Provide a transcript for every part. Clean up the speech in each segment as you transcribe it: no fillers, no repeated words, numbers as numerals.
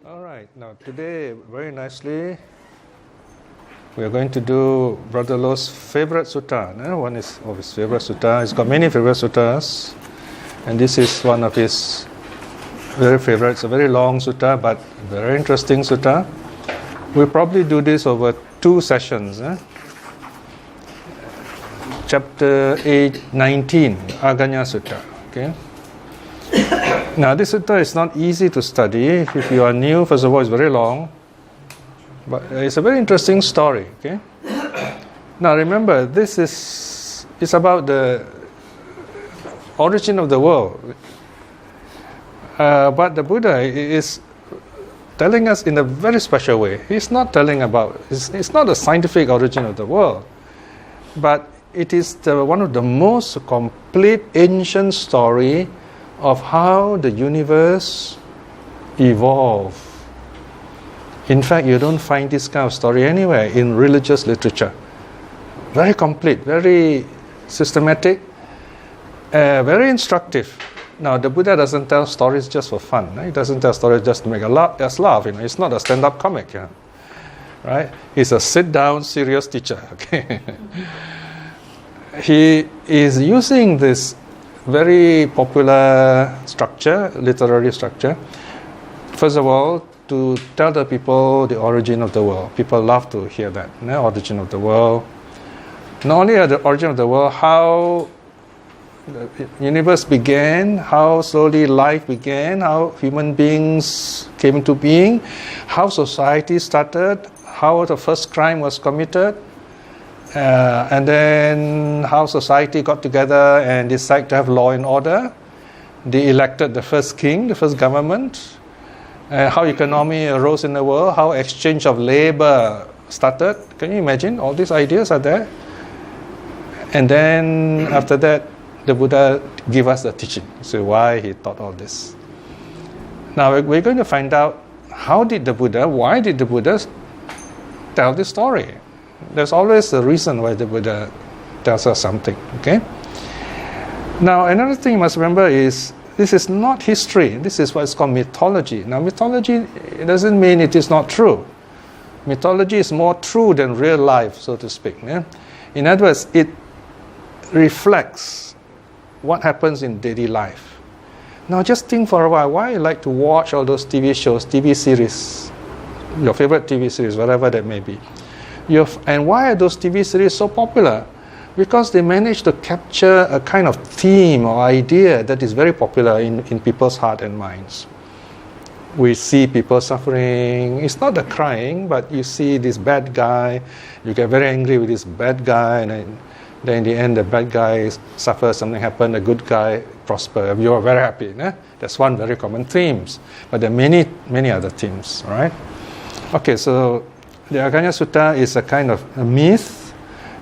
All right, now today, very nicely, we are going to do Brother Lo's favorite sutta. One is of his favorite sutta. He's got many favorite suttas, and this is one of his very favorite. It's a very long sutta, but very interesting sutta. We'll probably do this over 2 sessions. Chapter 8:19, Aganya Sutta. Okay. Now, this sutta is not easy to study. If you are new, first of all, it's very long, but it's a very interesting story. Okay. Now, remember, it's about the origin of the world. But the Buddha is telling us in a very special way. He's not telling about. It's not the scientific origin of the world, but it is one of the most complete ancient story of how the universe evolved. In fact, you don't find this kind of story anywhere in religious literature. Very complete, very systematic, very instructive. Now, the Buddha doesn't tell stories just for fun. He doesn't tell stories just to make us laugh. It's not a stand-up comic. Right? He's a sit-down, serious teacher. Okay. He is using this very popular structure, literary structure, first of all, to tell the people the origin of the world. People love to hear that, the origin of the world. Not only the origin of the world, how the universe began, how slowly life began, how human beings came into being, how society started, how the first crime was committed, and then how society got together and decided to have law and order. They elected the first king, the first government, how economy arose in the world, how exchange of labor started. Can you imagine? All these ideas are there. And then after that, the Buddha gave us the teaching. So why he taught all this. Now we're going to find out why did the Buddha tell this story? There's always a reason why the Buddha tells us something. Okay. Now another thing you must remember is this is not history. This is what's called mythology. Now mythology, it doesn't mean it is not true. Mythology is more true than real life, so to speak. Yeah? In other words, it reflects what happens in daily life. Now just think for a while, why you like to watch all those TV shows, TV series, your favorite TV series, whatever that may be. And why are those TV series so popular? Because they manage to capture a kind of theme or idea that is very popular in people's heart and minds. We see people suffering. It's not the crying, but you see this bad guy. You get very angry with this bad guy, and then in the end, the bad guy suffers, something happens, the good guy prospers. You are very happy. That's one very common theme. But there are many, many other themes, right? Okay, so the Aganya Sutta is a kind of a myth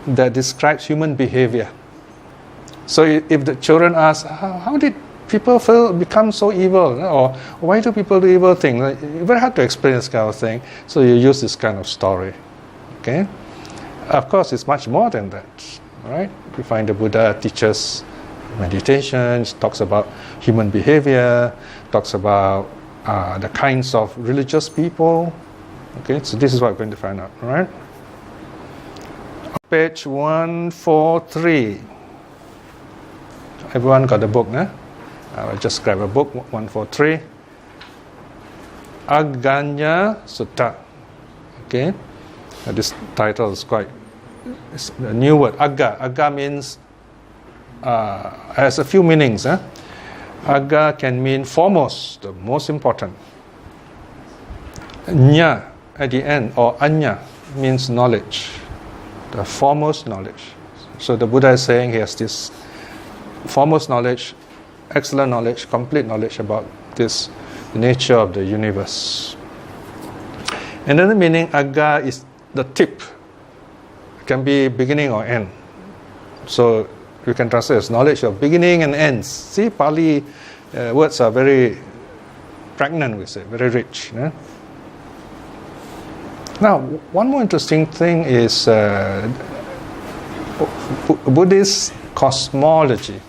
that describes human behavior. So if the children ask, how did people become so evil? Or why do people do evil things? It's very hard to explain this kind of thing. So you use this kind of story. Okay? Of course, it's much more than that. Right? We find the Buddha teaches meditation, talks about human behavior, talks about the kinds of religious people. Okay, so this is what we're going to find out, all right? Page 143. Everyone got the book, I'll just grab a book, 143. Aganya Sutta. Okay, this title is it's a new word, Agga. Agga means, has a few meanings. Agga can mean foremost, the most important. Nya at the end, or anya, means knowledge, the foremost knowledge. So the Buddha is saying he has this foremost knowledge, excellent knowledge, complete knowledge about this, the nature of the universe. Another meaning, agga, is the tip. It can be beginning or end. So you can translate as knowledge of beginning and ends. See, Pali words are very pregnant, we say, very rich. Now, one more interesting thing is Buddhist cosmology.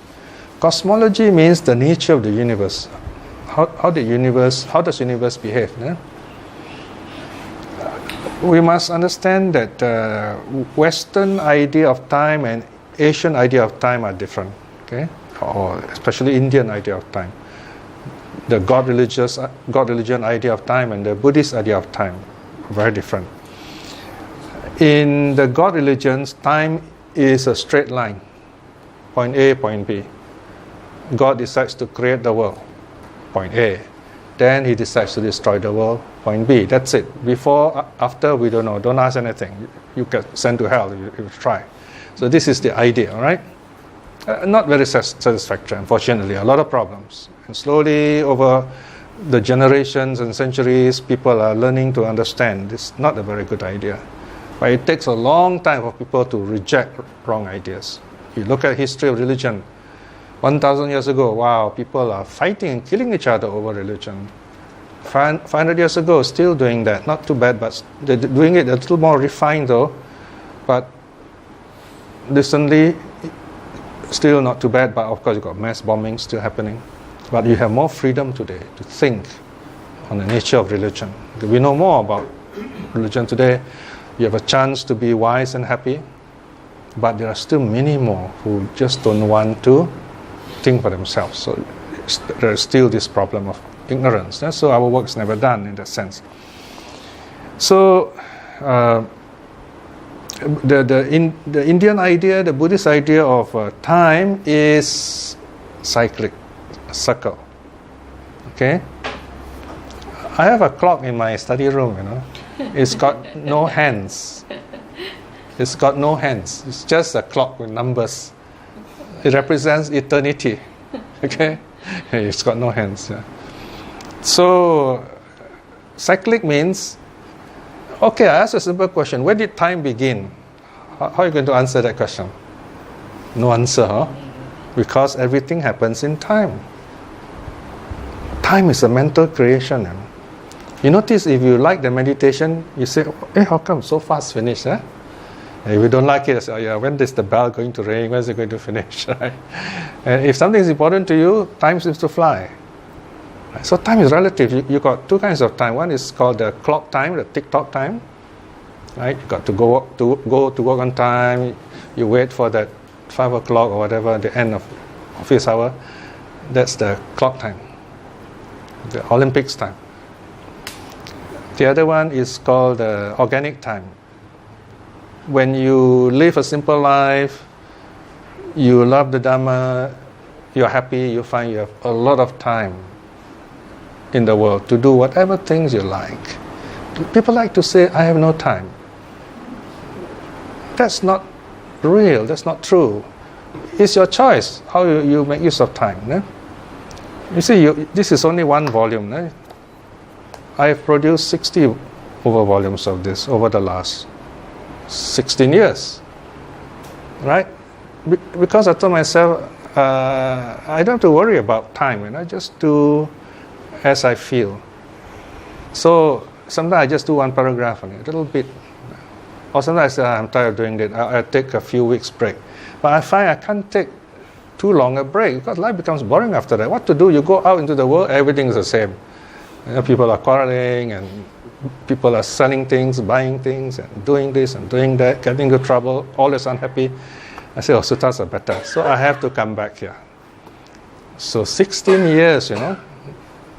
Cosmology means the nature of the universe. How does universe behave? we must understand that Western idea of time and Asian idea of time are different, okay? Or especially Indian idea of time. The God religion idea of time and the Buddhist idea of time are very different. In the God religions, time is a straight line, point A, point B. God decides to create the world, point A. Then he decides to destroy the world, point B. That's it. Before, after, we don't know. Don't ask anything. You get sent to hell if you try. So this is the idea, all right? Not very satisfactory, unfortunately. A lot of problems. And slowly, over the generations and centuries, people are learning to understand this is not a very good idea. But it takes a long time for people to reject wrong ideas. You look at history of religion. 1,000 years ago, wow, people are fighting and killing each other over religion. 500 years ago, still doing that. Not too bad, but they're doing it a little more refined though. But recently, still not too bad, but of course you've got mass bombing still happening. But you have more freedom today to think on the nature of religion. We know more about religion today. You have a chance to be wise and happy, but there are still many more who just don't want to think for themselves. So there is still this problem of ignorance. So our work is never done in that sense. So the Indian idea, the Buddhist idea of time is cyclic, a circle. Okay? I have a clock in my study room, you know. It's got no hands. It's got no hands. It's just a clock with numbers. It represents eternity. Okay? It's got no hands. Yeah. So, cyclic means, okay, I ask a simple question. Where did time begin? How are you going to answer that question? No answer, huh? Because everything happens in time. Time is a mental creation. You notice if you like the meditation, you say, hey, how come so fast finished? Huh? And if you don't like it, say, oh, yeah, when is the bell going to ring? When is it going to finish? Right? And if something is important to you, time seems to fly. So time is relative. You got two kinds of time. One is called the clock time, the tick-tock time. Right? You got to go to work on time. You wait for that 5 o'clock or whatever, the end of office hour. That's the clock time, the Olympics time. The other one is called organic time. When you live a simple life, you love the Dhamma, you're happy, you find you have a lot of time in the world to do whatever things you like. People like to say, I have no time. That's not real, that's not true. It's your choice how you make use of time. No? You see, this is only one volume. No? I have produced 60 over volumes of this over the last 16 years. Right? Because I told myself, I don't have to worry about time, and I just do as I feel. So sometimes I just do one paragraph on it, a little bit. Or sometimes I say, I'm tired of doing that, I'll take a few weeks break. But I find I can't take too long a break because life becomes boring after that. What to do? You go out into the world, everything is the same. You know, people are quarreling and people are selling things, buying things, and doing this and doing that, getting into trouble, always unhappy. I say, oh, suttas are better. So I have to come back here. So 16 years, you know,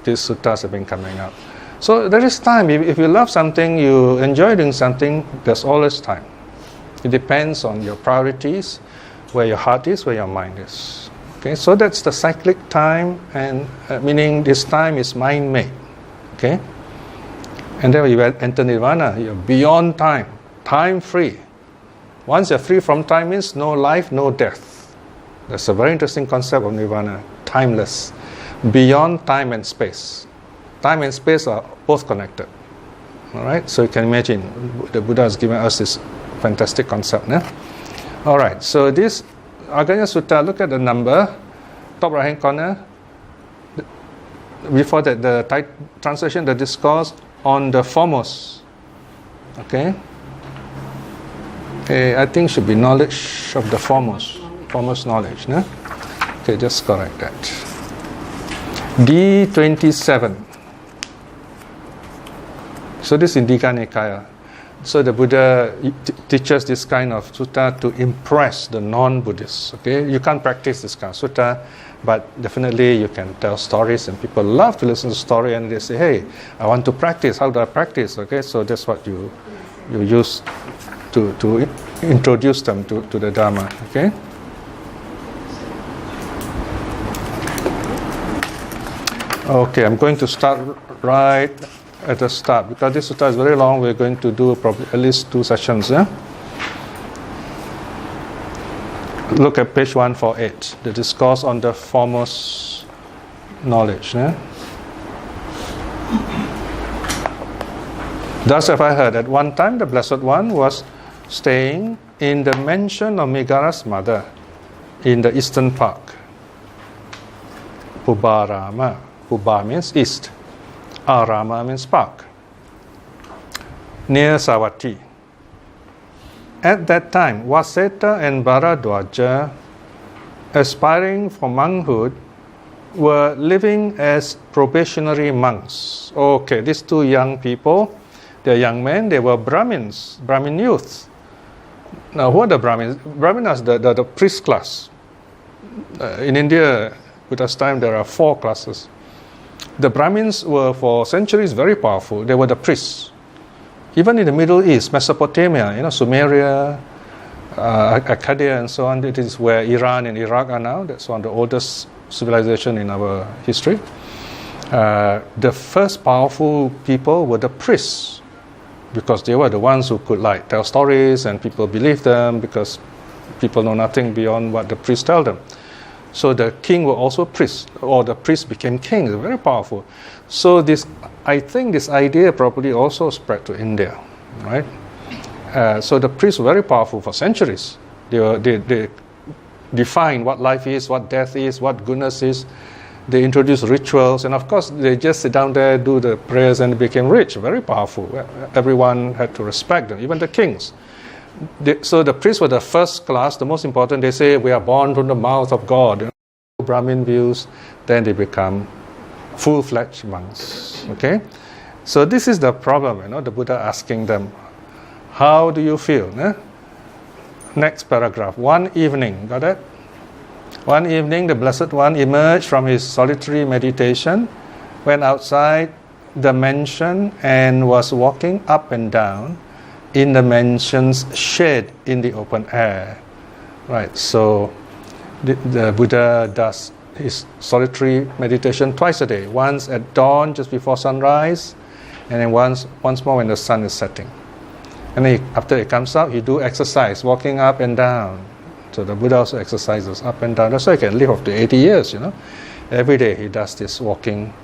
these suttas have been coming out. So there is time. If you love something, you enjoy doing something, there's always time. It depends on your priorities, where your heart is, where your mind is. Okay, so that's the cyclic time, and meaning this time is mind-made. Okay, and then when you enter nirvana, you're beyond time, time-free. Once you're free from time means no life, no death. That's a very interesting concept of nirvana, timeless, beyond time and space. Time and space are both connected. All right, so you can imagine the Buddha has given us this fantastic concept. Yeah? All right, so this Aganya Sutta, look at the number, top right hand corner. Before that, the translation, the discourse on the foremost. Okay? I think should be knowledge of the foremost knowledge. No? Okay, just correct that. D27. So this is Digha Nikaya. So the Buddha teaches this kind of sutta to impress the non-Buddhists. Okay, you can't practice this kind of sutta, but definitely you can tell stories, and people love to listen to story, and they say, "Hey, I want to practice. How do I practice?" Okay, so that's what you use to introduce them to the Dharma. Okay. Okay, I'm going to start right at the start because this sutta is very long. We're going to do probably at least 2 sessions. Yeah. Look at page 148, the discourse on the foremost knowledge. Yeah? Thus have I heard, at one time the Blessed One was staying in the mansion of Megara's mother in the eastern park. Pubarama. Puba means east. Arama means park. Near Savatthi. At that time, Vaseta and Bharadwaja, aspiring for monkhood, were living as probationary monks. Okay, these 2 young people, they're young men, they were Brahmins, Brahmin youths. Now, who are the Brahmins? Brahminas, the priest class. In India, Buddha's time, there are 4 classes. The Brahmins were for centuries very powerful. They were the priests. Even in the Middle East, Mesopotamia, Sumeria, Akkadian and so on, it is where Iran and Iraq are now. That's one of the oldest civilization in our history. The first powerful people were the priests, because they were the ones who could tell stories and people believe them because people know nothing beyond what the priests tell them. So the king were also priests, or the priests became kings, very powerful. So I think this idea probably also spread to India, right? So the priests were very powerful for centuries. They defined what life is, what death is, what goodness is. They introduced rituals, and of course they just sit down there, do the prayers, and became rich, very powerful. Everyone had to respect them, even the kings. So the priests were the first class, the most important. They say we are born from the mouth of God. Brahmin views, then they become full-fledged monks. Okay, so this is the problem. The Buddha asking them, "How do you feel?" Next paragraph. One evening, got it? One evening, the Blessed One emerged from his solitary meditation, went outside the mansion, and was walking up and down in the mansion's shade in the open air. Right, so the Buddha does his solitary meditation twice a day, once at dawn just before sunrise, and then once more when the sun is setting. And then after he comes out, he do exercise, walking up and down. So the Buddha also exercises up and down. That's why he can live up to 80 years, Every day he does this walking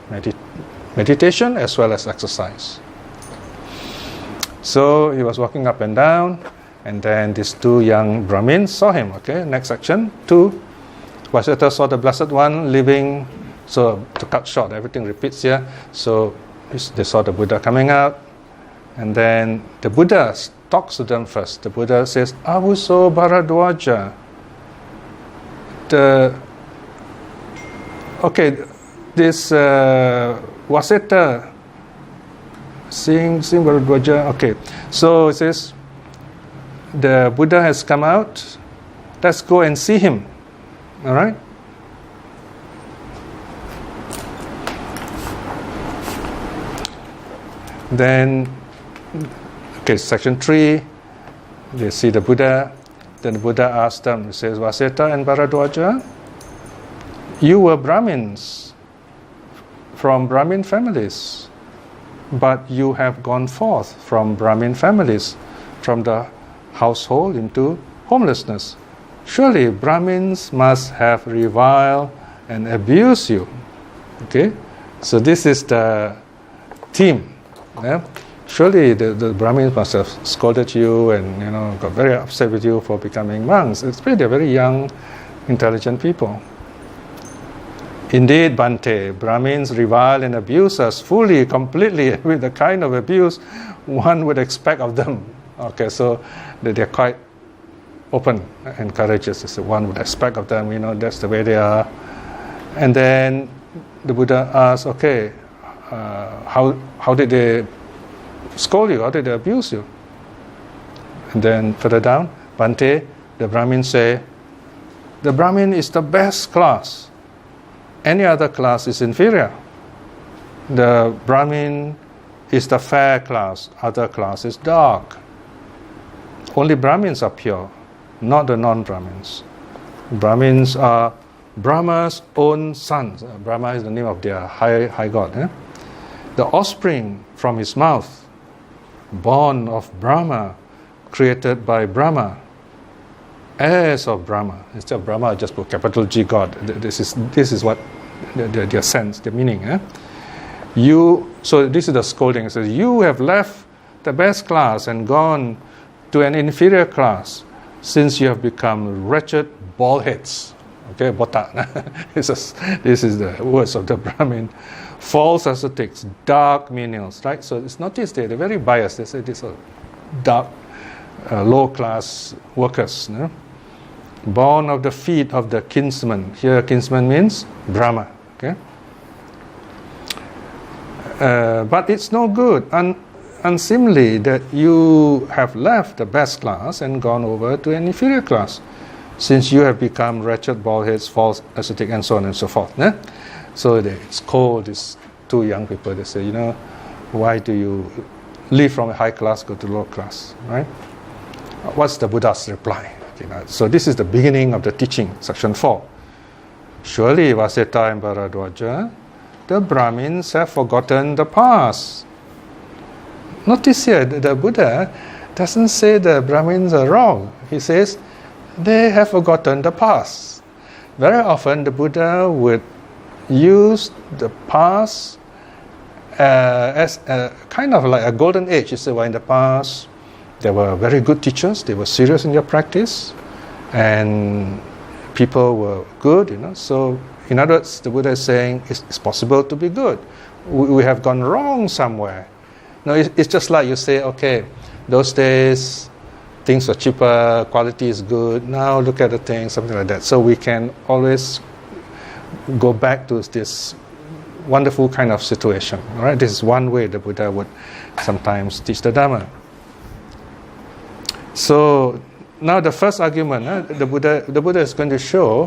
meditation as well as exercise. So he was walking up and down, and then these 2 young Brahmins saw him. Okay, next section. 2, Vaseta saw the Blessed One living. So to cut short, everything repeats here. So they saw the Buddha coming out, and then the Buddha talks to them first. The Buddha says, "Avuso Bharadwaja." This Vaseta. Seeing Bharadwaja. Okay, so it says, the Buddha has come out. Let's go and see him. All right. Then, section 3. They see the Buddha. Then the Buddha asks them. He says, "Vaseta and Bharadwaja, you were Brahmins from Brahmin families. But you have gone forth from Brahmin families, from the household into homelessness. Surely Brahmins must have reviled and abused you." Okay, so this is the theme. Yeah? Surely the Brahmins must have scolded you and got very upset with you for becoming monks. It's really very young, intelligent people. "Indeed, Bhante, Brahmins revile and abuse us fully, completely, with the kind of abuse one would expect of them." Okay, so they're quite open and courageous, as one would expect of them. That's the way they are. And then the Buddha asks, "Okay, how did they scold you? How did they abuse you?" And then further down, Bhante, the Brahmins say, the Brahmin is the best class. Any other class is inferior. The Brahmin is the fair class, other class is dark. Only Brahmins are pure, not the non-Brahmins. Brahmins are Brahma's own sons. Brahma is the name of their high god. The offspring from his mouth, born of Brahma, created by Brahma, heirs of Brahma. Instead of Brahma, I just put capital G God. This is what their sense, their meaning. So this is the scolding. It says, you have left the best class and gone to an inferior class, since you have become wretched baldheads. Okay, botak. This is the words of the Brahmin. False ascetics, dark menials, right? So it's notice they're very biased. They say these are dark, low-class workers. No? Born of the feet of the kinsman. Here, kinsman means Brahma. Okay. But it's no good, unseemly that you have left the best class and gone over to an inferior class, since you have become wretched, baldheads, false ascetic, and so on and so forth. Eh? So they scold these two young people. They say, why do you leave from a high class, go to low class, right? What's the Buddha's reply? So this is the beginning of the teaching, section 4. Surely, Vaseta and Bharadwaja, the Brahmins have forgotten the past. Notice here, the Buddha doesn't say the Brahmins are wrong. He says they have forgotten the past. Very often the Buddha would use the past as a kind of like a golden age. He said, well, in the past, there were very good teachers. They were serious in their practice, and people were good. So, in other words, the Buddha is saying it's possible to be good. We have gone wrong somewhere. No, it's just like you say, okay, those days things were cheaper, quality is good. Now look at the things, something like that. So we can always go back to this wonderful kind of situation. All right, this is one way the Buddha would sometimes teach the Dhamma. So now the first argument, the Buddha is going to show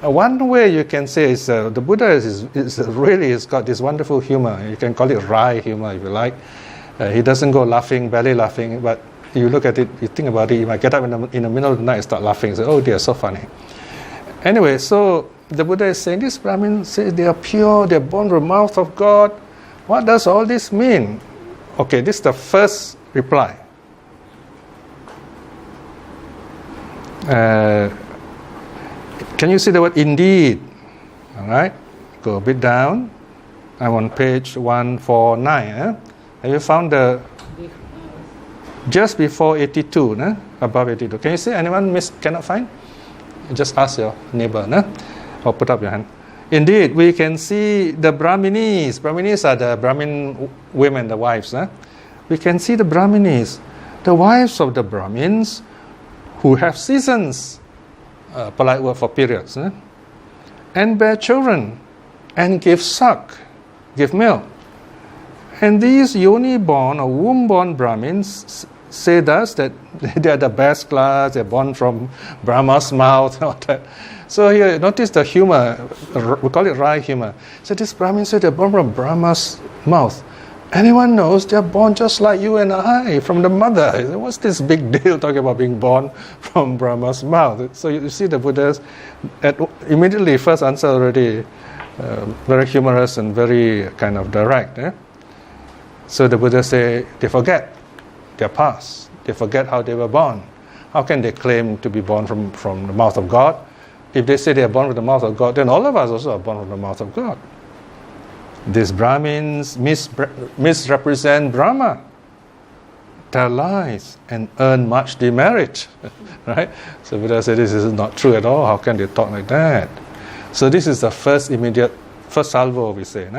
one way you can say is the Buddha is really has got this wonderful humor. You can call it wry humor if you like. He doesn't go laughing, belly laughing, but you look at it, you think about it, you might get up in the middle of the night and start laughing. Say, oh dear, so funny. Anyway, so the Buddha is saying, this Brahmin says they are pure, they are born from the mouth of God. What does all this mean? Okay, this is the first reply. Can you see the word indeed? All right, go a bit down. I'm on page 149. Have you found the just before 82, above 82? Can you see anyone cannot find? Just ask your neighbor, or put up your hand. Indeed, we can see the Brahminis. Brahminis are the Brahmin women, the wives. We can see the Brahminis, the wives of the Brahmins, who have seasons, polite word for periods, and bear children, and give suck, give milk. And these yoni-born or womb-born Brahmins say thus that they are the best class, they're born from Brahma's mouth, all that. So here, notice the humor, we call it wry humor. So this Brahmin said they're born from Brahma's mouth. Anyone knows they're born just like you and I, from the mother. What's this big deal talking about being born from Brahma's mouth? So you see the Buddha's immediately first answer already very humorous and very kind of direct. So the Buddha say they forget their past. They forget how they were born. How can they claim to be born from the mouth of God? If they say they are born from the mouth of God, then all of us also are born from the mouth of God. These Brahmins misrepresent Brahma, tell lies, and earn much demerit. Right? So Buddha said this is not true at all. How can they talk like that? So this is the first salvo we say.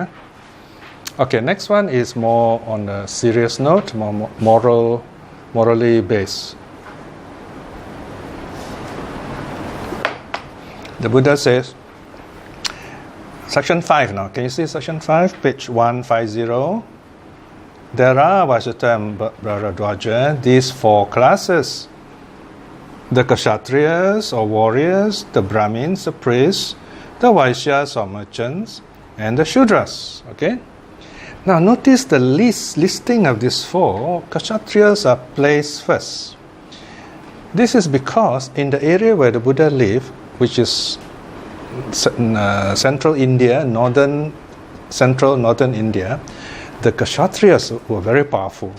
Okay, next one is more on a serious note, more morally based. The Buddha says, section 5 now. Can you see section 5, page 150? there are, Vaishyata and Bharadwaja, these 4 classes. The Kshatriyas or warriors, the Brahmins, the priests, the Vaishyas or merchants, and the Shudras. Okay? Now notice the listing of these 4. Kshatriyas are placed first. This is because in the area where the Buddha lived, which is central India, central northern India, the Kshatriyas were very powerful.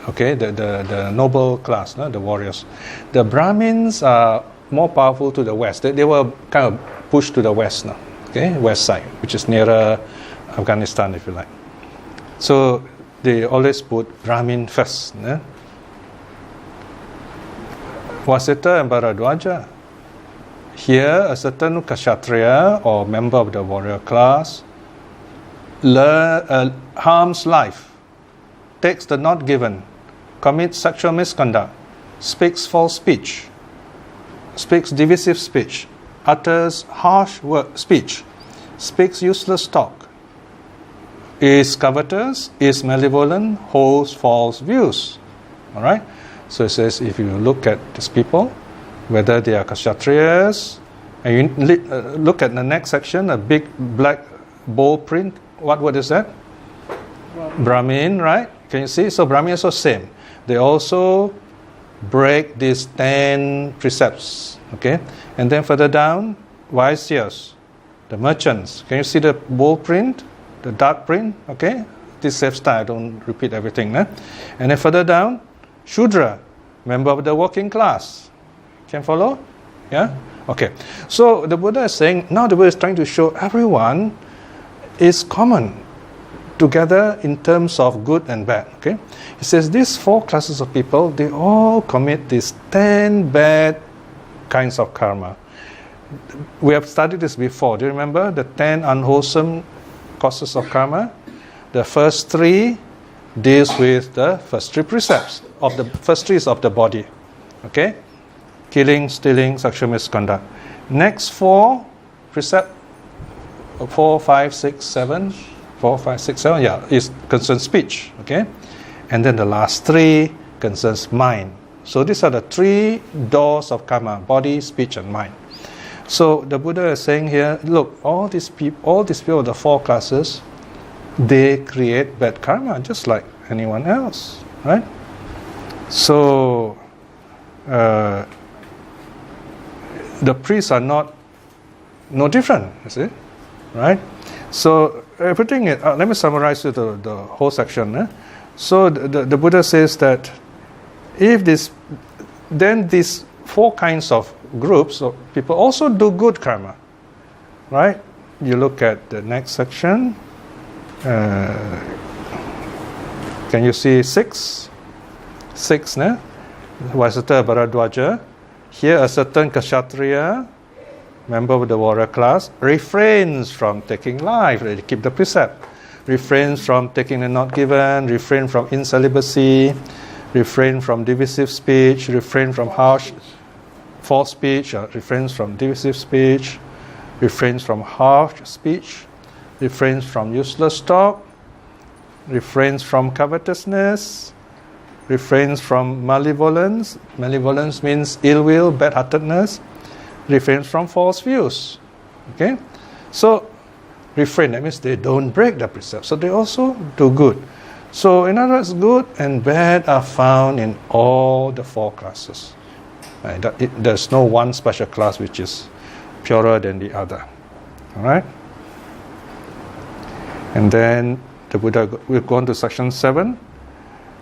Okay, the noble class, no? The warriors. The Brahmins are more powerful to the west. They were kind of pushed to the west now. Okay, west side, which is nearer Afghanistan, if you like. So they always put Brahmin first. No? Vasita and Bharadwaja. Here, a certain Kshatriya or member of the warrior class harms life, takes the not given, commits sexual misconduct, speaks false speech, speaks divisive speech, utters harsh speech, speaks useless talk, is covetous, is malevolent, holds false views. All right? So it says if you look at these people, whether they are Kshatriyas, and you look at the next section, a big black bold print, what word is that? Brahmin, right? Can you see? So Brahmin is also same. They also break these 10 precepts. Okay? And then further down, Vaisyas, the merchants. Can you see the bold print? The dark print? Okay? This saves time, I don't repeat everything. Eh? And then further down, Shudra, member of the working class. Can follow? Yeah? Okay. So the Buddha is saying, now the Buddha is trying to show everyone is common together in terms of good and bad. Okay? He says these 4 classes of people, they all commit these 10 bad kinds of karma. We have studied this before. Do you remember the 10 unwholesome causes of karma? The first 3 deals with the first 3 precepts of the first 3 is of the body. Okay? Killing, stealing, sexual misconduct. Next 4 precepts, 4, 5, 6, 7, 4, 5, 6, 7, yeah, is concerns speech, okay? And then the last 3 concerns mind. So these are the 3 doors of karma: body, speech, and mind. So the Buddha is saying here, look, all these people, the 4 classes, they create bad karma just like anyone else, right? So the priests are no different, you see, right? So everything, let me summarize the whole section. So the Buddha says that if then these 4 kinds of groups of people also do good karma, right? You look at the next section. Can you see 6? 6, ne? Vasita Bharadwaja. Here a certain Kshatriya, member of the warrior class, refrains from taking life. They keep the precept. Refrains from taking the not given, refrain from incelibacy, refrain from divisive speech, refrain from harsh, false speech, refrains from divisive speech, refrains from harsh speech, refrains from useless talk, refrains from covetousness, refrains from malevolence. Malevolence means ill will, bad-heartedness. Refrains from false views. Okay? So, refrain, that means they don't break the precepts. So they also do good. So, in other words, good and bad are found in all the 4 classes. There's no one special class which is purer than the other. Alright? And then the Buddha will go on to section 7.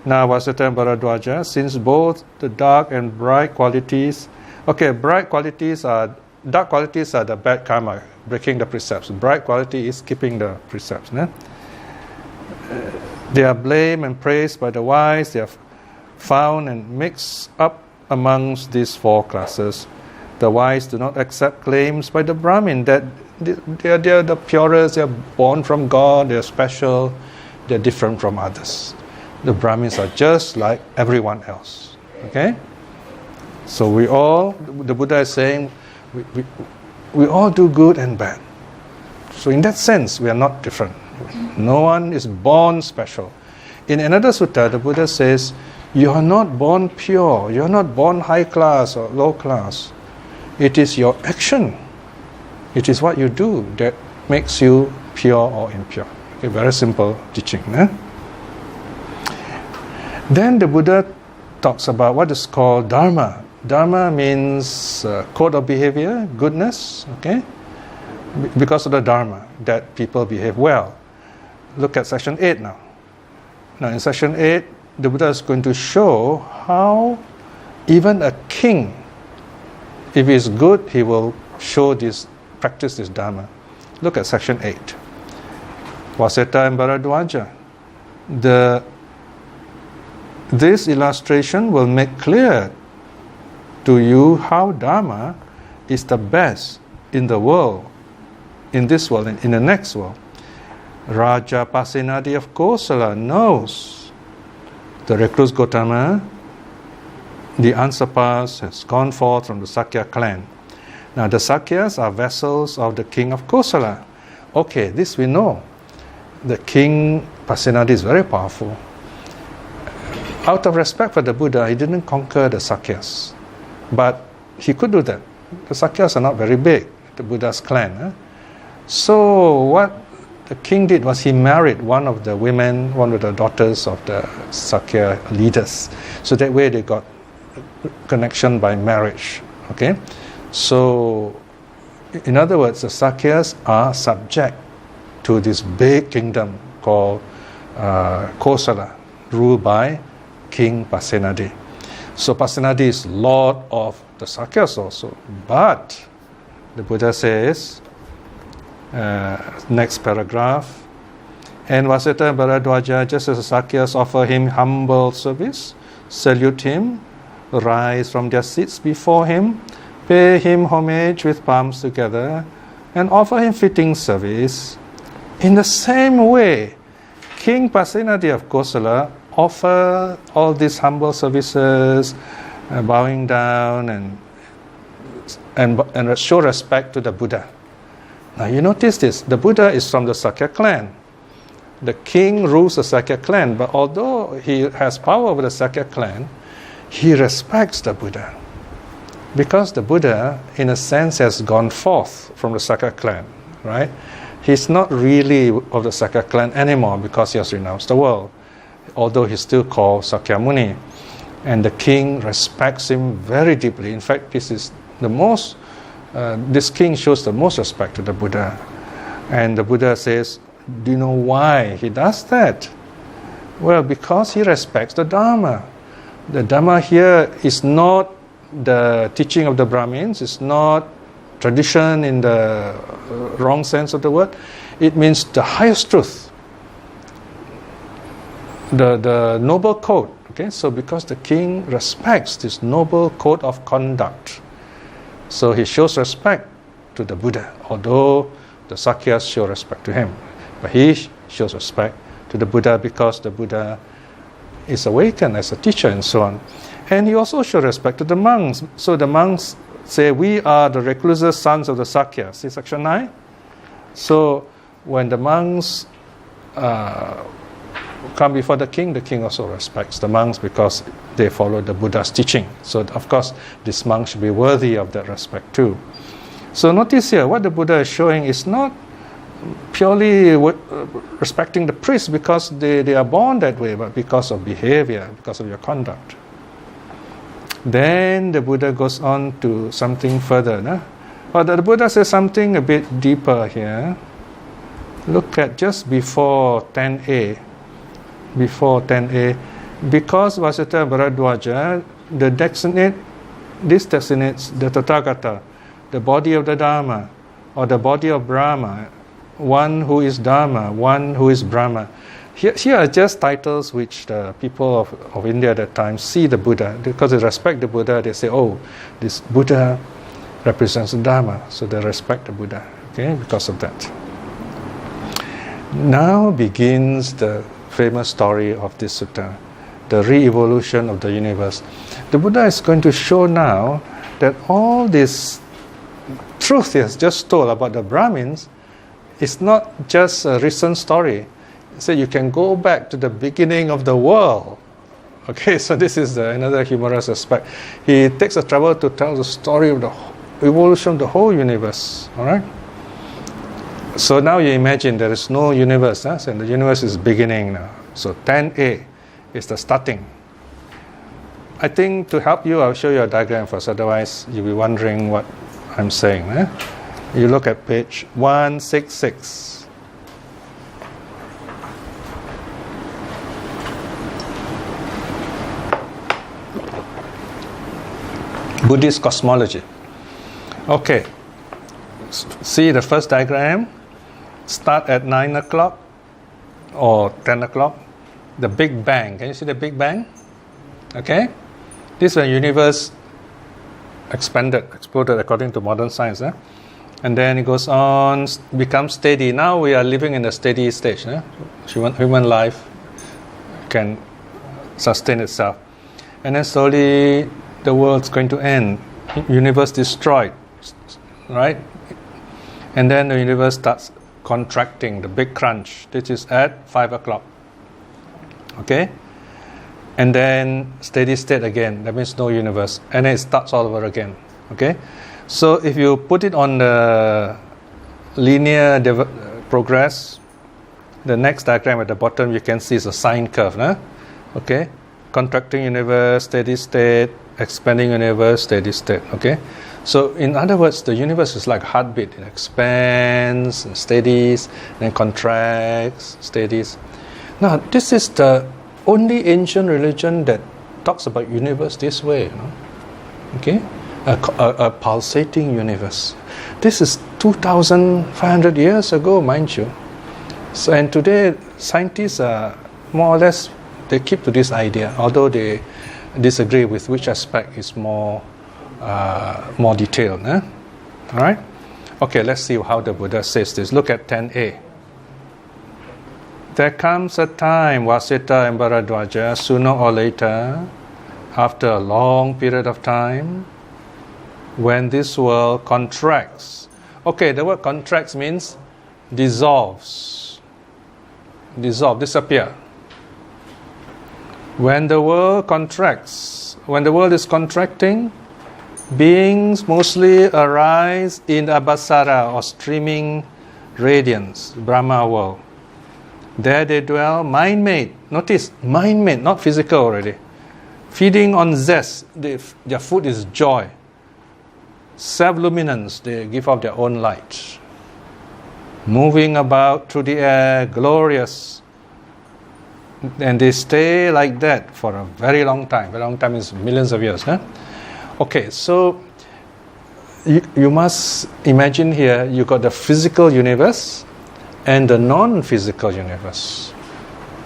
Now, Vasita and Bharadwaja, since both the dark and bright qualities, dark qualities are the bad karma, breaking the precepts. Bright quality is keeping the precepts. They are blamed and praised by the wise. They are found and mixed up amongst these 4 classes. The wise do not accept claims by the Brahmin that they are the purest, they are born from God, they are special, they are different from others. The Brahmins are just like everyone else. Okay? So the Buddha is saying, we all do good and bad. So in that sense, we are not different. No one is born special. in another sutta, the Buddha says, you are not born pure, you are not born high class or low class. It is your action, it is what you do that makes you pure or impure. Okay, very simple teaching. Then the Buddha talks about what is called dharma. Dharma means code of behavior, goodness, okay? Because of the dharma, that people behave well. Look at section 8 now. Now in section 8, the Buddha is going to show how even a king, if he is good, he will practice this dharma. Look at section 8. Vaseta and Bharadwaja. This illustration will make clear to you how dharma is the best in the world, in this world and in the next world. Raja Pasenadi of Kosala knows the recluse Gotama, the unsurpassed, has gone forth from the Sakya clan. Now the Sakyas are vassals of the king of Kosala. Okay, this we know. The king Pasenadi is very powerful. Out of respect for the Buddha, he didn't conquer the Sakyas. But he could do that. The Sakyas are not very big, the Buddha's clan. So what the king did was he married one of the women, one of the daughters of the Sakya leaders. So that way they got connection by marriage. Okay? So, in other words, the Sakyas are subject to this big kingdom called Kosala, ruled by King Pasenadi. So Pasenadi is lord of the Sakyas also. But the Buddha says, next paragraph, and Vaseta and Bharadwaja, just as the Sakyas offer him humble service, salute him, rise from their seats before him, pay him homage with palms together, and offer him fitting service. In the same way, King Pasenadi of Kosala offer all these humble services, bowing down and show respect to the Buddha. Now you notice this, the Buddha is from the Sakya clan. The king rules the Sakya clan, but although he has power over the Sakya clan, he respects the Buddha. Because the Buddha, in a sense, has gone forth from the Sakya clan, right? He's not really of the Sakya clan anymore because he has renounced the world, although he's still called Sakyamuni. And the king respects him very deeply. In fact, this is the most, this king shows the most respect to the Buddha. And the Buddha says, do you know why he does that? Well, because he respects the Dharma. The Dharma here is not the teaching of the Brahmins, it's not tradition in the wrong sense of the word. It means the highest truth, the noble code. Okay, so because the king respects this noble code of conduct, so he shows respect to the Buddha, although the Sakyas show respect to him. But he shows respect to the Buddha because the Buddha is awakened as a teacher and so on. And he also shows respect to the monks. So the monks say, we are the recluses, sons of the Sakyas. See section 9? So when the monks come before the king also respects the monks because they follow the Buddha's teaching. So of course, this monk should be worthy of that respect too. So notice here, what the Buddha is showing is not purely respecting the priests because they are born that way, but because of behavior, because of your conduct. Then the Buddha goes on to something further. No? But the Buddha says something a bit deeper here. Look at just before 10a. Before 10a. Because Vasita Bharadwaja, this designates the Tathagata, the body of the Dharma, or the body of Brahma, one who is Dharma, one who is Brahma. Here are just titles which the people of India at that time see the Buddha. Because they respect the Buddha, they say, oh, this Buddha represents the Dharma. So they respect the Buddha, okay, because of that. Now begins the famous story of this sutta, the re-evolution of the universe. The Buddha is going to show now that all this truth he has just told about the Brahmins is not just a recent story. say you can go back to the beginning of the world. Okay, so this is another humorous aspect. He takes the trouble to tell the story of the evolution of the whole universe. All right. So now you imagine there is no universe, huh? So the universe is beginning now. So 10A is the starting. I think to help you, I'll show you a diagram first. Otherwise, you'll be wondering what I'm saying. Eh? You look at page 166. Buddhist cosmology. Okay. See the first diagram. Start at 9 o'clock or 10 o'clock. The Big Bang. Can you see the Big Bang? Okay. This is when universe exploded according to modern science. And then it goes on, becomes steady. Now we are living in a steady stage. Human life can sustain itself. And then slowly the world's going to end. Universe destroyed. Right? And then the universe starts contracting, the big crunch. This is at 5 o'clock. Okay? And then steady state again. That means no universe. And then it starts all over again. Okay? So if you put it on the linear progress, the next diagram at the bottom you can see is a sine curve. Okay? Contracting universe, steady state, expanding universe, steady state. Okay? So in other words, the universe is like a heartbeat. It expands, and steadies, then contracts, steadies. Now this is the only ancient religion that talks about universe this way, okay, a pulsating universe. This is 2,500 years ago, mind you. So, and today scientists are more or less, they keep to this idea, although they disagree with which aspect is more detailed. All right. Okay, let's see how the Buddha says this. Look at 10a. There comes a time, Vasita and Bharadwaja, sooner or later, after a long period of time, when this world contracts. Okay, the word contracts means dissolves. Dissolve, disappear. When the world contracts, when the world is contracting, beings mostly arise in Abhasara or streaming radiance, Brahma world. There they dwell, mind-made. Notice, mind-made, not physical already. Feeding on zest, their food is joy. Self-luminance, they give off their own light. Moving about through the air, glorious. And they stay like that for a very long time. Very long time is millions of years. Okay, so you must imagine here, you got the physical universe and the non-physical universe.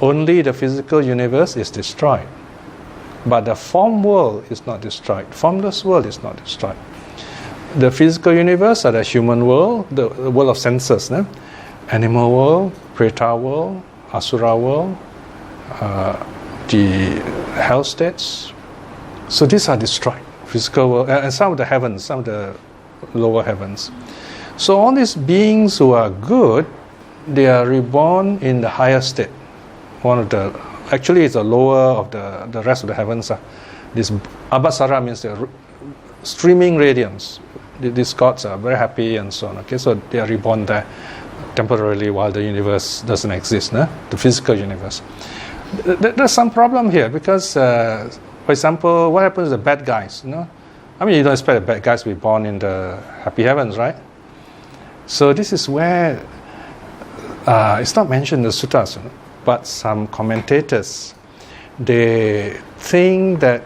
Only the physical universe is destroyed. But the form world is not destroyed. Formless world is not destroyed. The physical universe are the human world, the world of senses, animal world, preta world, asura world, the hell states. So these are destroyed. Physical world, and some of the heavens, some of the lower heavens. So all these beings who are good, they are reborn in the higher state. One of the, actually it's the lower of the rest of the heavens. This Abhasara means the streaming radiance. These gods are very happy and so on. Okay, so they are reborn there temporarily while the universe doesn't exist, the physical universe. There's some problem here because, for example, what happens to the bad guys? I mean, you don't expect the bad guys to be born in the happy heavens, right? So this is where it's not mentioned in the suttas, but some commentators, they think that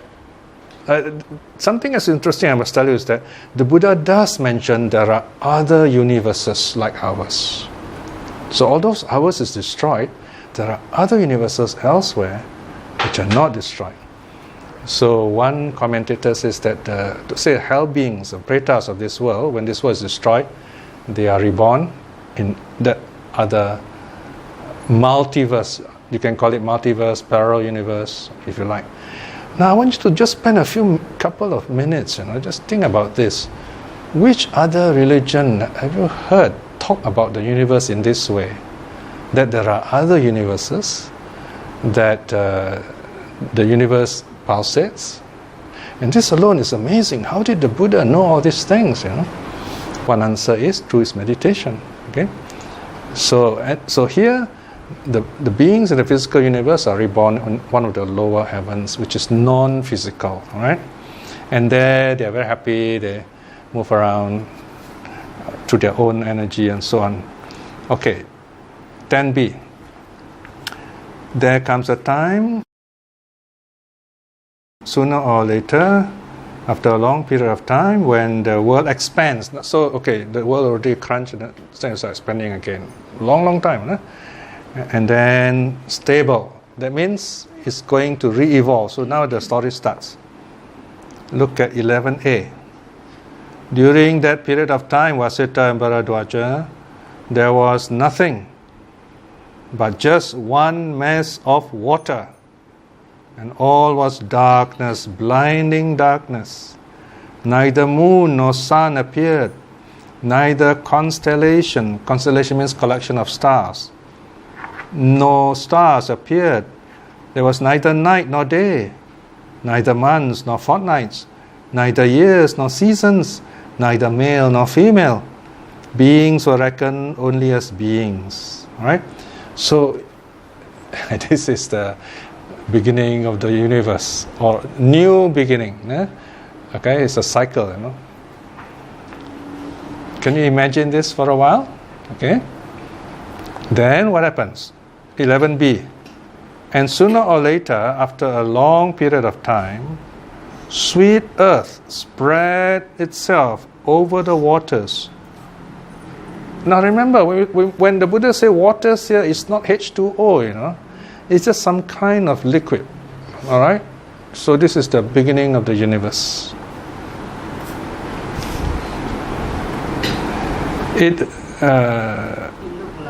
something that's interesting I must tell you is that the Buddha does mention there are other universes like ours. So although ours is destroyed, there are other universes elsewhere which are not destroyed. So one commentator says that say hell beings, the pretas of this world, when this world is destroyed, they are reborn in that other multiverse. You can call it multiverse, parallel universe, if you like. Now I want you to just spend a couple of minutes, just think about this. Which other religion have you heard talk about the universe in this way? that there are other universes, that the universe pulsates. And this alone is amazing. How did the Buddha know all these things? One answer is through his meditation. Okay, so here the beings in the physical universe are reborn on one of the lower heavens, which is non-physical. All right, and there they are very happy. They move around through their own energy and so on. Okay, 10b. There comes a time, sooner or later, after a long period of time, when the world expands. So, okay, the world already crunched and starts expanding again. Long time. Huh? And then stable. That means it's going to re-evolve. So now the story starts. Look at 11a. During that period of time, Vasita and Bharadwaja, there was nothing but just one mass of water. And all was darkness, blinding darkness. Neither moon nor sun appeared, neither constellation means collection of stars, no stars appeared. There was neither night nor day, neither months nor fortnights, neither years nor seasons, neither male nor female. Beings were reckoned only as beings. All right? So, this is the beginning of the universe, or new beginning. Okay, it's a cycle. Can you imagine this for a while? Okay. Then what happens? 11b. And sooner or later, after a long period of time, sweet earth spread itself over the waters. Now remember, when the Buddha says waters here, it's not H2O, It's just some kind of liquid. All right? So this is the beginning of the universe.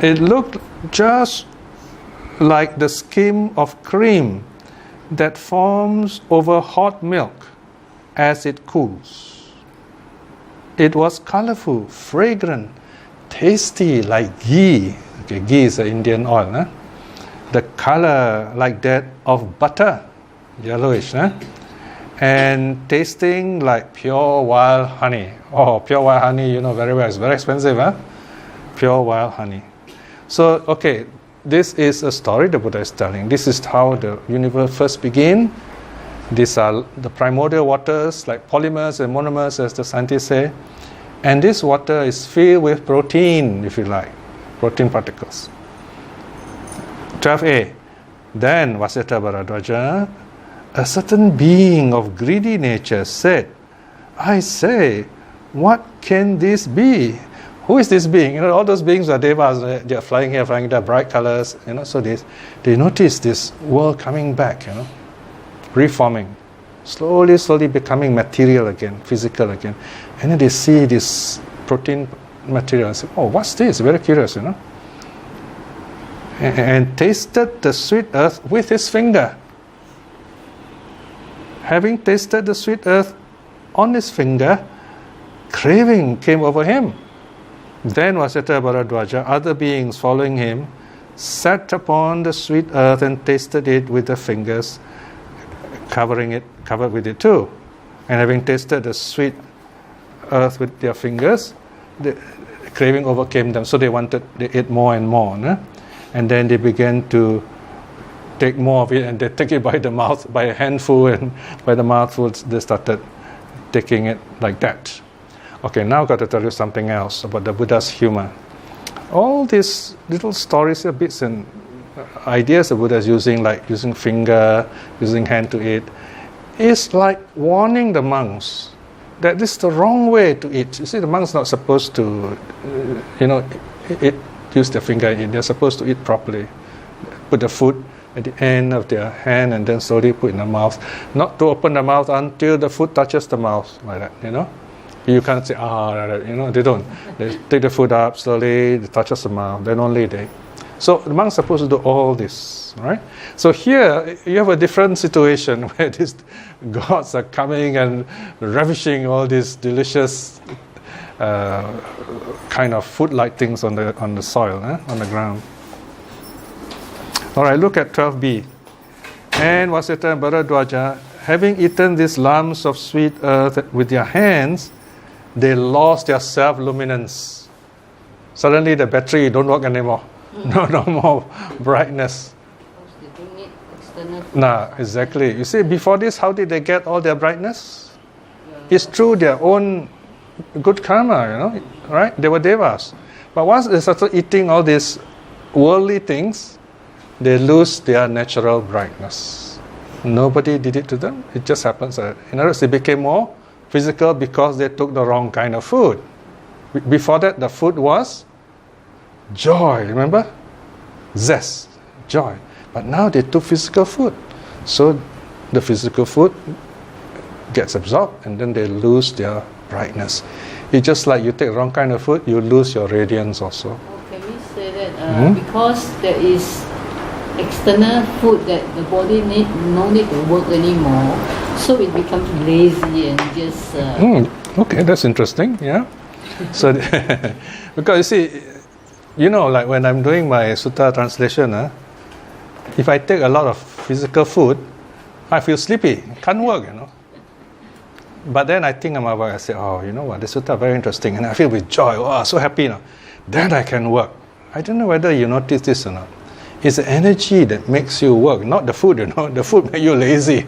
It looked just like the skim of cream that forms over hot milk as it cools. It was colorful, fragrant, tasty like ghee. Okay, ghee is an Indian oil. The color like that of butter, yellowish, and tasting like pure wild honey. Oh, pure wild honey, very well. It's very expensive, Pure wild honey. So, okay, this is a story the Buddha is telling. This is how the universe first began. These are the primordial waters, like polymers and monomers, as the scientists say. And this water is filled with protein, if you like, protein particles. 12a. Then Vasita Bharadwaja, a certain being of greedy nature, said, I say, what can this be? Who is this being? All those beings are devas. They are flying here, flying there, bright colors. So they notice this world coming back. Reforming, slowly becoming material again, physical again. And then they see this protein material and say, oh, what's this? Very curious, And tasted the sweet earth with his finger. Having tasted the sweet earth on his finger, craving came over him. Then Vasita Bharadwaja, other beings following him, sat upon the sweet earth and tasted it with their fingers, covered with it too. And having tasted the sweet earth with their fingers, the craving overcame them. So they ate more and more. And then they began to take more of it, and they take it by the mouth, by a handful, and by the mouthful they started taking it like that. Okay, now I've got to tell you something else about the Buddha's humor. All these little stories, bits and ideas the Buddha is using, like using finger, using hand to eat, is like warning the monks that this is the wrong way to eat. You see, the monks not supposed to, use their finger and eat. They're supposed to eat properly. Put the food at the end of their hand and then slowly put in the mouth. Not to open the mouth until the food touches the mouth, like that, You can't say, they don't. They take the food up slowly, it touches the mouth, then only they. So the monk's supposed to do all this, right? So here, you have a different situation where these gods are coming and ravishing all these delicious kind of food-like things on the soil, on the ground. All right, look at 12b. And Vasita and Bharadwaja, having eaten these lumps of sweet earth with their hands, they lost their self-luminance. Suddenly the battery don't work anymore. No more brightness. They don't need external. Nah, exactly. You see, before this, how did they get all their brightness? It's through their own good karma, right? They were devas. But once they started eating all these worldly things, they lose their natural brightness. Nobody did it to them. It just happens. In other words, they became more physical because they took the wrong kind of food. Before that, the food was joy, remember? Zest, joy. But now they took physical food. So the physical food gets absorbed and then they lose their brightness. It's just like you take the wrong kind of food, you lose your radiance also. Oh, can we say that because there is external food that the body no need to work anymore, so it becomes lazy and just... Okay, that's interesting, yeah. So, because you see, like when I'm doing my sutta translation, if I take a lot of physical food, I feel sleepy, can't work, But then I think about it, I say, you know what, the sutta very interesting, and I feel with joy, so happy now. Then I can work. I don't know whether you notice this or not. It's the energy that makes you work, not the food, The food makes you lazy,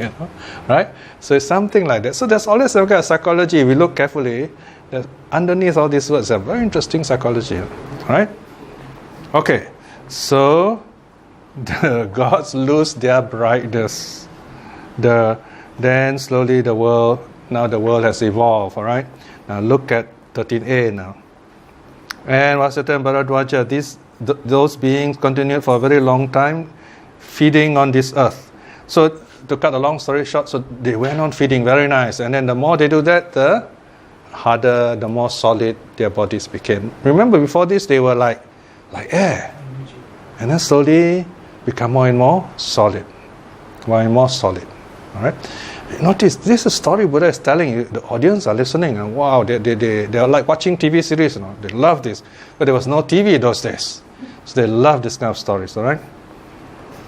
right? So it's something like that. So there's always some kind of psychology. If we look carefully, underneath all these words, a very interesting psychology, right? Okay, so the gods lose their brightness. Then slowly the world has evolved, all right? Now look at 13a now. And Vasita and Bharadwaja, those beings continued for a very long time feeding on this earth. So to cut a long story short, so they went on feeding, very nice. And then the more they do that, the harder, the more solid their bodies became. Remember, before this, they were like air. And then slowly become more and more solid. More and more solid. All right? Notice, this is a story Buddha is telling you. The audience are listening, and wow, they are like watching TV series. They love this. But there was no TV in those days. So they love this kind of stories, all right?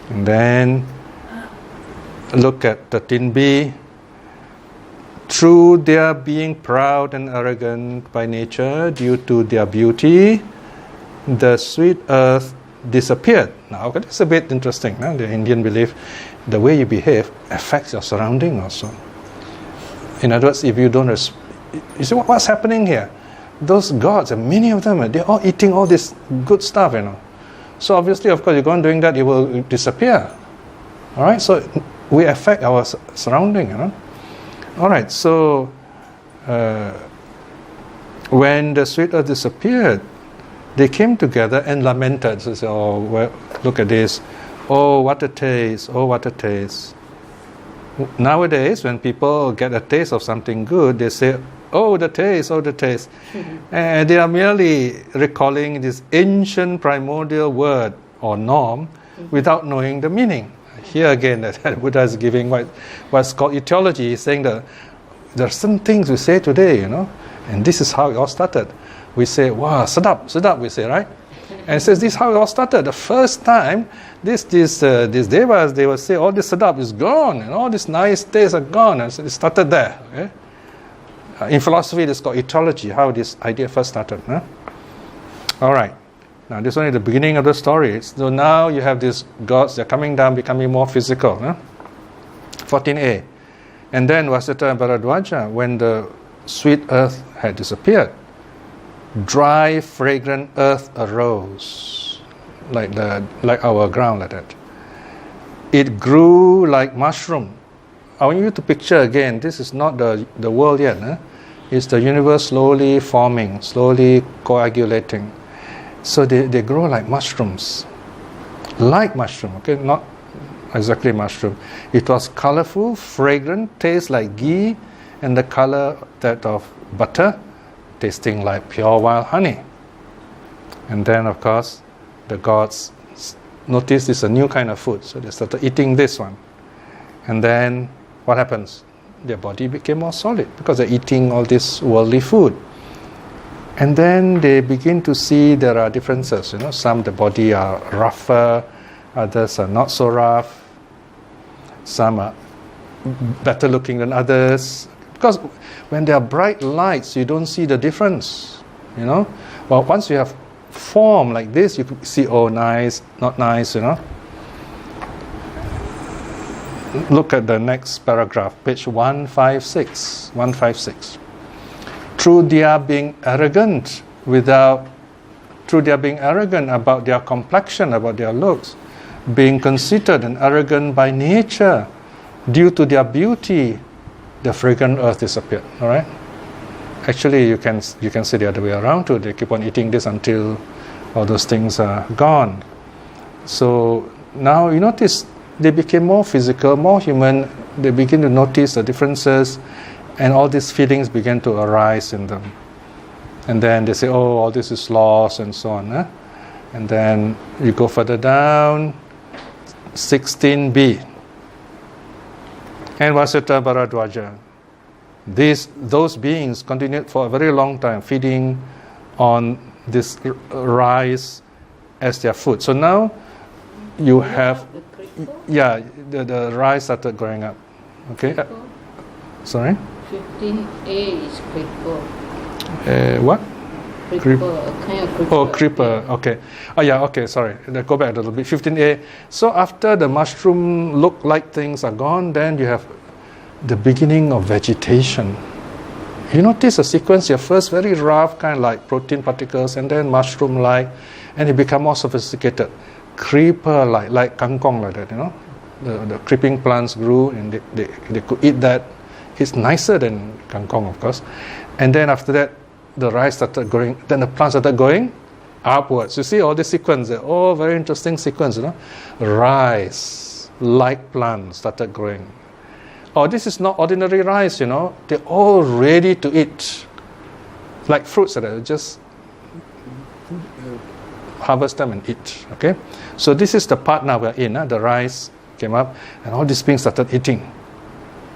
And then look at 13b. Through their being proud and arrogant by nature due to their beauty, the sweet earth disappeared. Now, okay, that's a bit interesting. The Indian belief, the way you behave affects your surrounding also. In other words, if you don't... you see what's happening here? Those gods, and many of them, they're all eating all this good stuff, So obviously, of course, you go on doing that, it will disappear. All right? So we affect our surrounding, All right, so when the sweet earth disappeared, they came together and lamented. So they said, well, look at this. Oh, what a taste. Oh, what a taste. Nowadays, when people get a taste of something good, they say, oh, the taste, oh, the taste. And they are merely recalling this ancient primordial word or norm without knowing the meaning. Here again, that Buddha is giving what's called etiology. He's saying that there are some things we say today, and this is how it all started. We say, wow, sadap, we say, right? And it says this is how it all started. The first time, these devas, they will say, all this sadap is gone, and all these nice tastes are gone. And so it started there. Okay? In philosophy, it's called etiology, how this idea first started. All right. Now, this is only the beginning of the story. So now you have these gods, they're coming down, becoming more physical. 14a. And then Vasita and Bharadwaja, when the sweet earth had disappeared, dry, fragrant earth arose, like our ground, like that. It grew like mushroom. I want you to picture again, this is not the world yet. It's the universe slowly forming, slowly coagulating. So they grow like mushrooms. Like mushroom, okay? Not exactly mushroom. It was colorful, fragrant, tastes like ghee, and the color that of butter, tasting like pure wild honey. And then, of course, the gods noticed it's a new kind of food, so they started eating this one. And then, what happens? Their body became more solid because they're eating all this worldly food. And then they begin to see there are differences. Some the body are rougher, others are not so rough, some are better looking than others. Because when there are bright lights, you don't see the difference, you know. But once you have form like this, you can see, oh, nice, not nice, you know. Look at the next paragraph, page 156. 156. Through their being arrogant about their complexion, about their looks, being conceited and arrogant by nature, due to their beauty, the fragrant earth disappeared. All right. Actually, you can see the other way around too. They keep on eating this until all those things are gone. So now you notice they became more physical, more human. They begin to notice the differences, and all these feelings began to arise in them. And then they say, oh, all this is lost, and so on. Eh? And then you go further down, 16b. And Vasita Bharadwaja. Those beings continued for a very long time, feeding on this rice as their food. So now you have, the rice started growing up. Okay? Sorry? 15a is creeper. What? Creeper, kind of creeper. Oh, creeper. Okay. Oh, yeah. Okay. Sorry. Let's go back a little bit. 15a. So after the mushroom look-like things are gone, then you have the beginning of vegetation. You notice a sequence. Your first very rough, kind of like protein particles, and then mushroom-like, and it become more sophisticated. Creeper-like, like kangkong, like that. You know, the creeping plants grew, and they could eat that. It's nicer than kangkong, of course. And then after that, the rice started growing, then the plants started going upwards. You see all this sequence, oh, very interesting sequence, you know. Rice, like plants, started growing. Oh, this is not ordinary rice, you know. They're all ready to eat. Like fruits that are just harvest them and eat, okay. So this is the part now we're in, the rice came up, and all these beings started eating.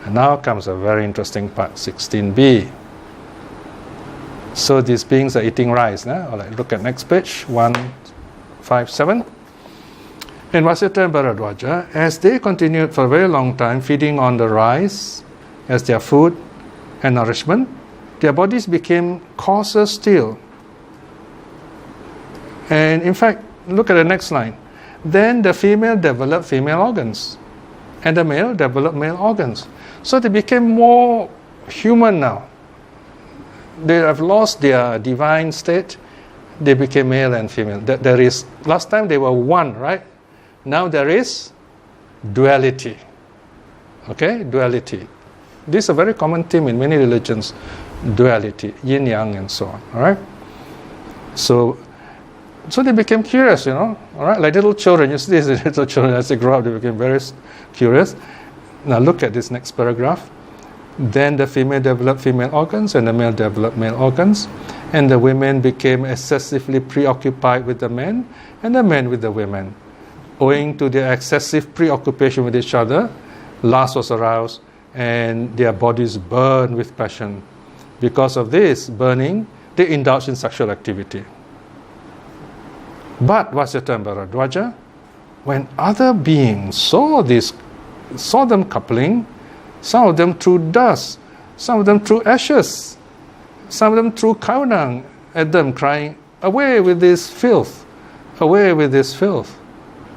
And now comes a very interesting part, 16b. So these beings are eating rice. All right, look at next page, 157. In Vasita and Bharadwaja, as they continued for a very long time feeding on the rice as their food and nourishment, their bodies became coarser still. And in fact, look at the next line. Then the female developed female organs, and the male developed male organs. So they became more human now. They have lost their divine state. They became male and female. There is, last time they were one, right? Now there is duality. Okay, duality. This is a very common theme in many religions. Duality, yin yang, and so on. All right. So they became curious, you know. All right, like little children. You see these little children as they grow up, they became very curious. Now look at this next paragraph. Then the female developed female organs and the male developed male organs, and the women became excessively preoccupied with the men and the men with the women. Owing to their excessive preoccupation with each other, lust was aroused and their bodies burned with passion. Because of this burning, they indulged in sexual activity. But Vasita and Bharadwaja, when other beings saw them coupling, some of them threw dust, some of them threw ashes, some of them threw cow dung at them, crying, "Away with this filth! Away with this filth!"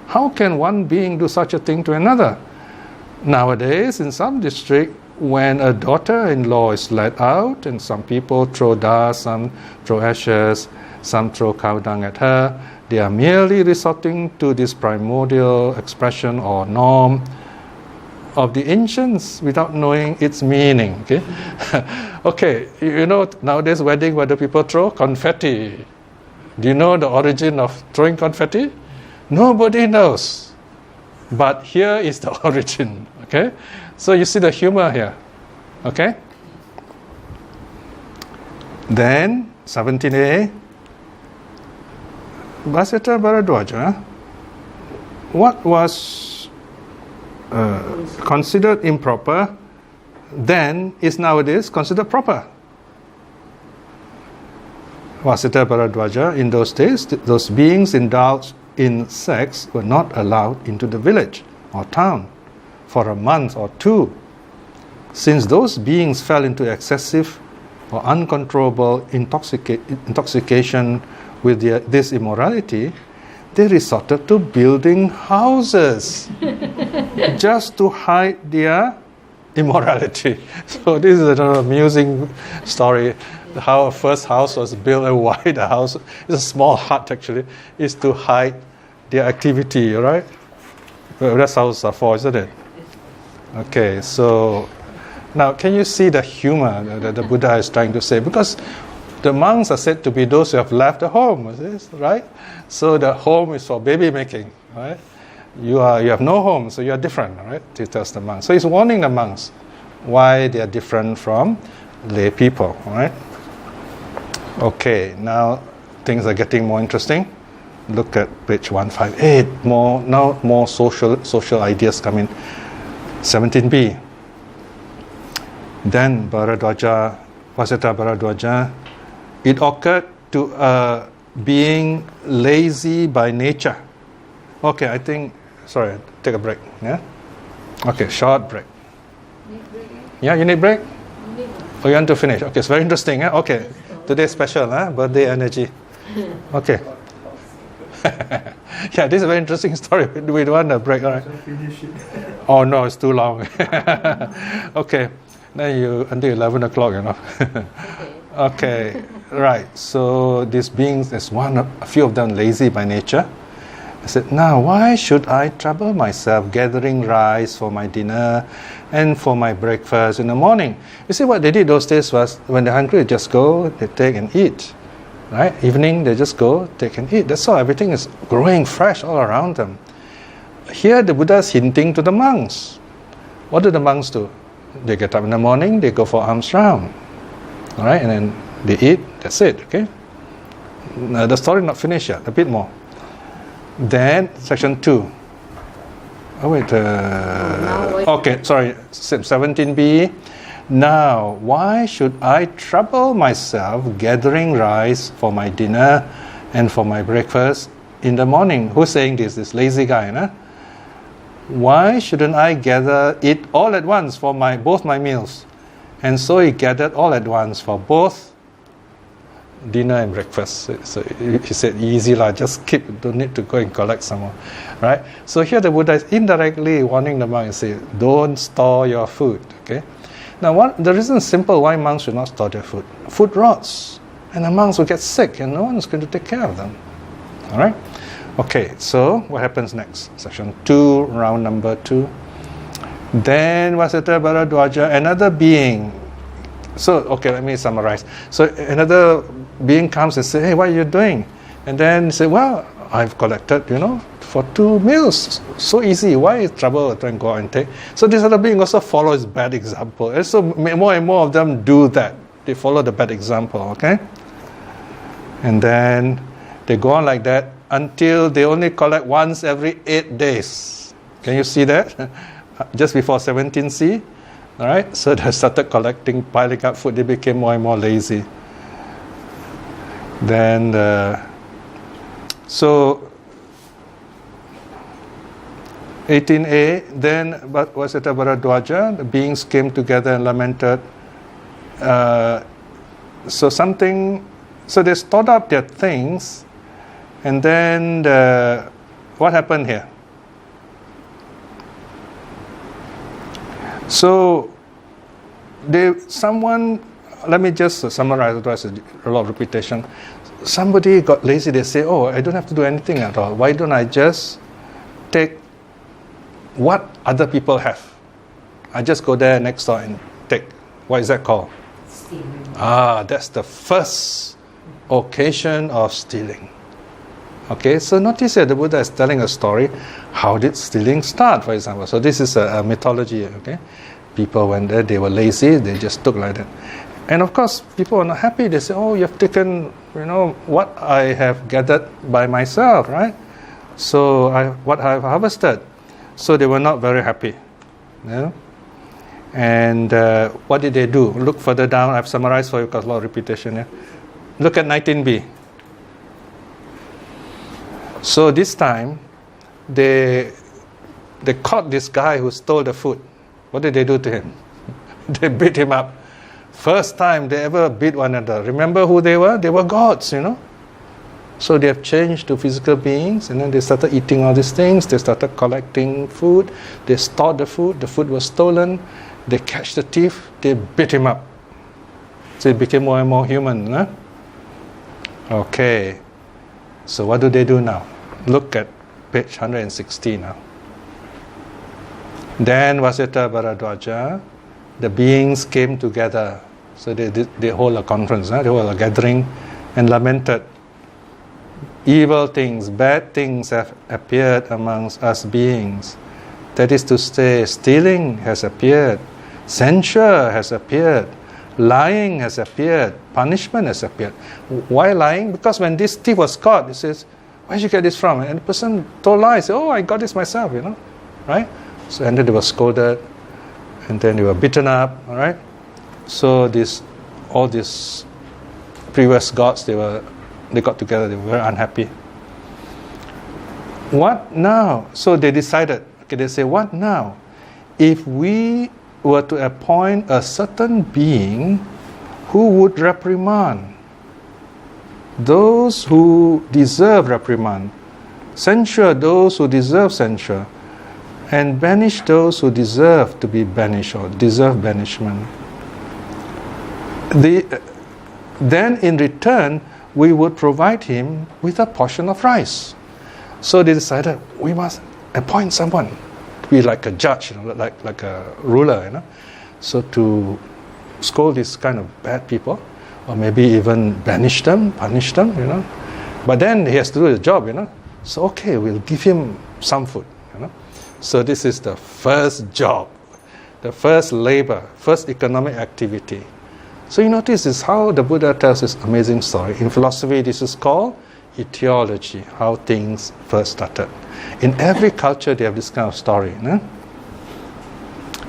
How can one being do such a thing to another? Nowadays, in some district, when a daughter-in-law is let out, and some people throw dust, some throw ashes, some throw cow dung at her, they are merely resorting to this primordial expression or norm of the ancients without knowing its meaning. Okay, okay. You know, nowadays wedding, where do people throw confetti? Do you know the origin of throwing confetti? Nobody knows. But here is the origin. Okay, so you see the humor here. Okay. Then 17a. Vasita Bharadwaja, what was considered improper then is nowadays considered proper. Vasita Bharadwaja, in those days, those beings indulged insects were not allowed into the village or town for a month or two. Since those beings fell into excessive or uncontrollable intoxication with this immorality, they resorted to building houses just to hide their immorality. So this is an amusing story. How a first house was built, and why the house, it's a small hut actually, is to hide their activity, right? Well, that's how it's for, isn't it? Okay, so now can you see the humor that the Buddha is trying to say? Because the monks are said to be those who have left the home, right? So the home is for baby making, right? You have no home, so you are different, right? He tells the monks. So he's warning the monks why they are different from lay people, right? Okay, now things are getting more interesting. Look at page 158. More social ideas come in. 17b. Then Vasita Bharadwaja, it occurred to a being lazy by nature. Okay, I think, sorry, take a break. Yeah? Okay, short break. Yeah, you need break? Oh, you want to finish? Okay, it's very interesting. Eh? Okay, today's special, birthday energy. Okay. Yeah, this is a very interesting story. We don't want a break, all right? Oh no, it's too long. Okay, then until 11 o'clock, Okay, right. So these beings, there's a few of them lazy by nature. I said, now why should I trouble myself gathering rice for my dinner and for my breakfast in the morning? You see, what they did those days was, when they're hungry, they just go, they take and eat. Right? Evening, they just go, take and eat. That's all. Everything is growing fresh all around them. Here, the Buddha is hinting to the monks. What do the monks do? They get up in the morning, they go for alms round. All right? And then they eat. That's it. Okay? Now, the story not finished yet. A bit more. Then, section 2. Oh, wait. Okay, sorry. 17b. Now, why should I trouble myself gathering rice for my dinner and for my breakfast in the morning? Who's saying this? This lazy guy, nah? Why shouldn't I gather it all at once for both my meals? And so he gathered all at once for both dinner and breakfast. So he said, easy lah, just keep, don't need to go and collect some more. Right? So here the Buddha is indirectly warning the monks, say, don't store your food. Okay? Now, the reason is simple why monks should not store their food. Food rots, and the monks will get sick, and no one is going to take care of them. All right? Okay, so what happens next? Section 2, round number 2. Then Vasita Bharadwaja, another being. So, okay, let me summarize. So, another being comes and says, hey, what are you doing? And then he said, well, I've collected, for 2 meals. So easy. Why is trouble to go and take? So this other being also follows bad example. And so more and more of them do that. They follow the bad example, okay? And then they go on like that until they only collect once every 8 days. Can you see that? Just before 17c. All right? So they started collecting, piling up food. They became more and more lazy. Then, so 18a, then Vasita Bharadwaja, the beings came together and lamented. So they stored up their things, and then what happened here? So let me just summarize, otherwise a lot of repetition. Somebody got lazy, they say, oh, I don't have to do anything at all. Why don't I just take what other people have? I just go there next door and take. What is that called? Stealing. That's the first occasion of stealing. Okay, so notice here the Buddha is telling a story. How did stealing start, for example? So this is a mythology, okay? People went there, they were lazy, they just took like that. And of course, people are not happy. They say, oh, you have taken, what I have gathered by myself, right? So what I have harvested. So they were not very happy. Yeah? And what did they do? Look further down. I've summarized for you because a lot of repetition here. Look at 19b. So this time, they caught this guy who stole the food. What did they do to him? They beat him up. First time they ever beat one another. Remember who they were? They were gods, So they have changed to physical beings, and then they started eating all these things. They started collecting food. They stored the food. The food was stolen. They catch the thief. They beat him up. So it became more and more human. Huh? Okay. So what do they do now? Look at page 160 now. Then Vasita Bharadwaja, the beings came together. So they hold a conference, they hold a gathering and lamented. Evil things, bad things have appeared amongst us beings. That is to say, stealing has appeared, censure has appeared, lying has appeared, punishment has appeared. Why lying? Because when this thief was caught, he says, where did you get this from? And the person told lies. Oh, I got this myself, right? So, and then they were scolded, and then they were beaten up, all right? So all these previous gods, they got together, they were very unhappy. What now? So they decided, they say, what now? If we were to appoint a certain being who would reprimand those who deserve reprimand, censure those who deserve censure, and banish those who deserve to be banished or deserve banishment. Then in return, we would provide him with a portion of rice. So they decided, we must appoint someone to be like a judge, like a ruler, So to scold these kind of bad people, or maybe even banish them, punish them, But then he has to do the job, So okay, we'll give him some food, So this is the first job, the first labor, first economic activity. So you notice this is how the Buddha tells this amazing story. In philosophy, this is called etiology, how things first started. In every culture, they have this kind of story.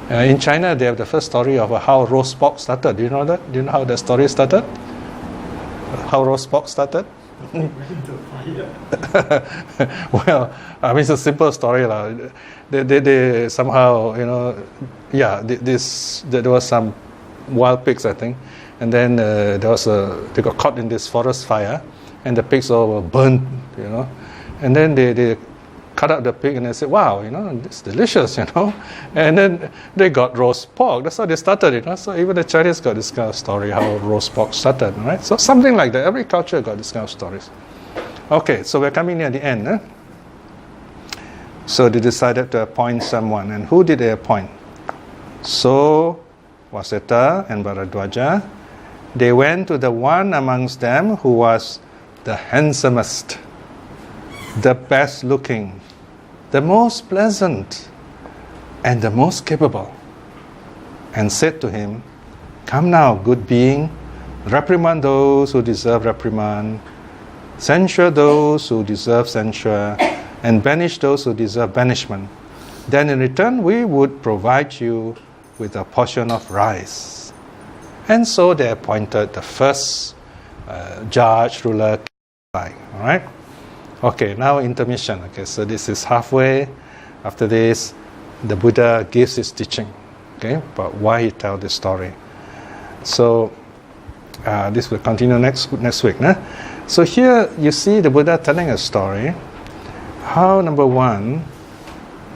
In China, they have the first story of how roast pork started. Do you know that? Do you know how the story started? How roast pork started? Well, it's a simple story. They somehow, there was some wild pigs, I think, and then they got caught in this forest fire, and the pigs all were burnt, and then they cut out the pig and they said, wow, it's delicious, and then they got roast pork. That's how they started, So even the Chinese got this kind of story how roast pork started, right? So something like that. Every culture got this kind of stories. Okay, so we're coming near the end. So they decided to appoint someone, and who did they appoint? So Vasita and Bharadwaja, they went to the one amongst them who was the handsomest, the best looking, the most pleasant, and the most capable, and said to him, come now, good being, reprimand those who deserve reprimand, censure those who deserve censure, and banish those who deserve banishment. Then in return, we would provide you with a portion of rice. And so they appointed the first judge, ruler, all right? Okay, now intermission. Okay, so this is halfway. After this, the Buddha gives his teaching, about why he tells this story. So this will continue next week. So here you see the Buddha telling a story how, number one,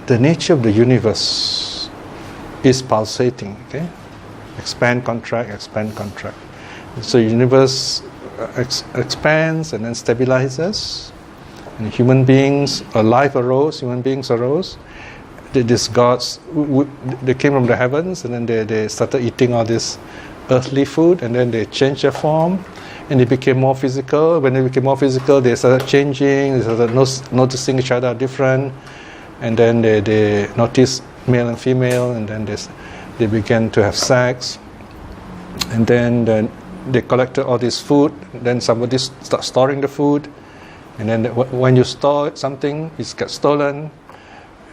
the nature of the universe is pulsating, expand, contract. So the universe expands and then stabilizes, and human beings, human beings arose. These gods, they came from the heavens, and then they started eating all this earthly food, and then they changed their form, and they became more physical. When they became more physical, they started changing, they started noticing each other different, and then they noticed male and female, and then they began to have sex, and then they collected all this food. Then somebody started storing the food, and then when you store something, it gets stolen,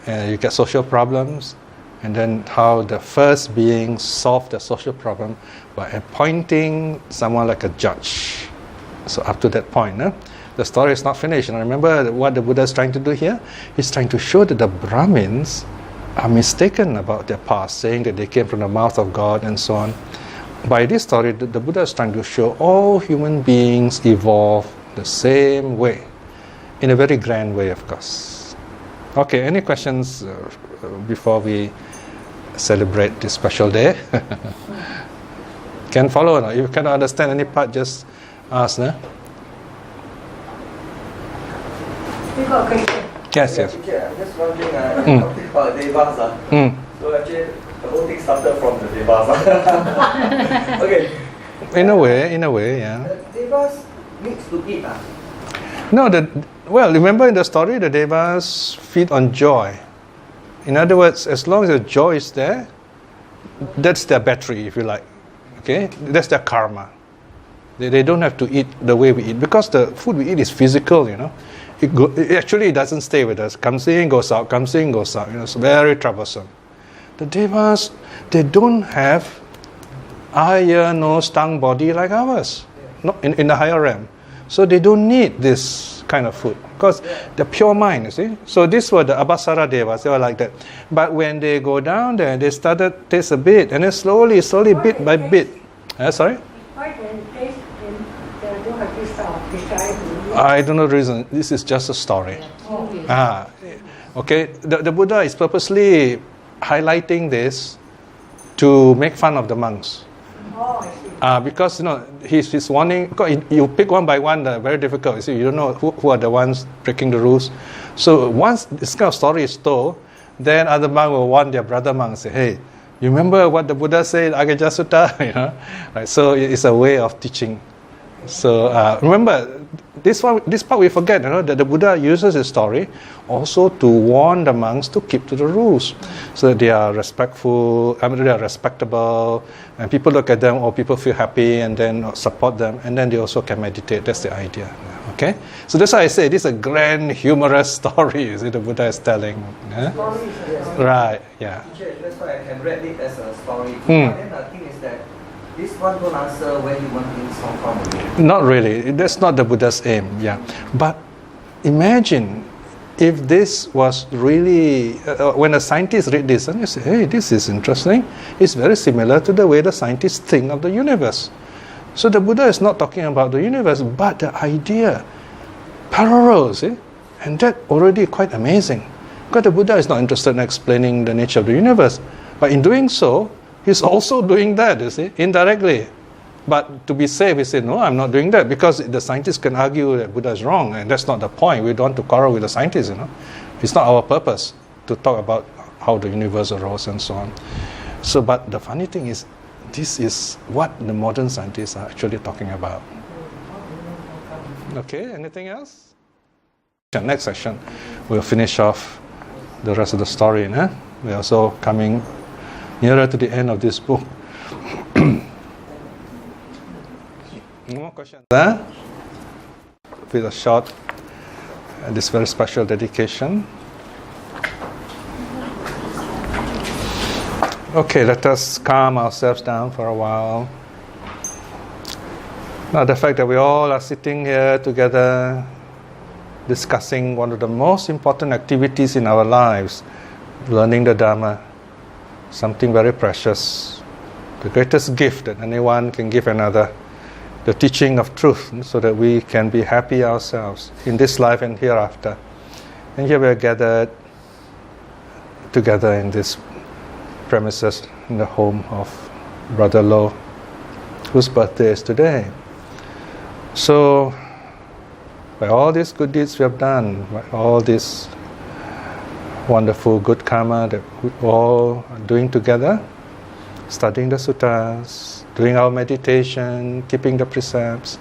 and you get social problems. And then how the first being solved the social problem by appointing someone like a judge. So up to that point, the story is not finished. And remember what the Buddha is trying to do here? He's trying to show that the Brahmins are mistaken about their past, saying that they came from the mouth of God and so on. By this story, the Buddha is trying to show all human beings evolve the same way, in a very grand way, of course. Okay, any questions before we celebrate this special day? Can follow or not? If you cannot understand any part, just ask. No? We got a question. Yes, yes. Teacher, I'm just wondering, talking about devas. So actually, the whole thing started from the devas. Okay. In a way, yeah. The devas needs to eat. No, remember in the story, the devas feed on joy. In other words, as long as the joy is there, that's their battery, if you like. Okay, that's their karma. They don't have to eat the way we eat, because the food we eat is physical, you know. It actually doesn't stay with us. Comes in, goes out, comes in, goes out. You know, it's very troublesome. The devas, they don't have eye, nose, tongue, body like ours. No, in the higher realm. So they don't need this kind of food, because they're pure mind, you see. So these were the Abhasara devas, they were like that. But when they go down there, they started taste a bit, and then slowly, bit by bit. Sorry? Why when taste and they don't have this desire to eat? I don't know the reason. This is just a story. Okay. The Buddha is purposely highlighting this to make fun of the monks. Oh, I see. Because he's warning. Because you pick one by one, they're very difficult. You see, you don't know who are the ones breaking the rules. So once this kind of story is told, then other monks will warn their brother monks. Say, hey, you remember what the Buddha said, Agajja Sutta? Right? So it's a way of teaching. So remember, this part we forget, that the Buddha uses his story also to warn the monks to keep to the rules, so that they are respectful, they are respectable, and people look at them, or people feel happy, and then support them, and then they also can meditate. That's the idea. Okay, so that's why I say this is a grand, humorous story. The Buddha is telling. Right? Yeah. Teacher, that's why I can read it as a story. But then the thing is that this one don't answer where human beings come from. Not really. That's not the Buddha's aim. Yeah, but imagine if this was really when a scientist read this and you say, "Hey, this is interesting. It's very similar to the way the scientists think of the universe." So the Buddha is not talking about the universe, but the idea parallels, and that already quite amazing. Because the Buddha is not interested in explaining the nature of the universe, but in doing so, he's also doing that, indirectly. But to be safe, he said, no, I'm not doing that, because the scientists can argue that Buddha is wrong, and that's not the point. We don't want to quarrel with the scientists, It's not our purpose to talk about how the universe arose and so on. So, but the funny thing is, this is what the modern scientists are actually talking about. Okay, anything else? Next session, we'll finish off the rest of the story. We're also coming nearer to the end of this book. More questions? With a short, this very special dedication. Okay, let us calm ourselves down for a while. Now, the fact that we all are sitting here together, discussing one of the most important activities in our lives, learning the Dharma, something very precious, the greatest gift that anyone can give another, the teaching of truth, so that we can be happy ourselves in this life and hereafter. And here we are gathered together in this premises, in the home of Brother Lo, whose birthday is today. So, by all these good deeds we have done, by all this wonderful good karma that we all are doing together, studying the suttas, doing our meditation, keeping the precepts,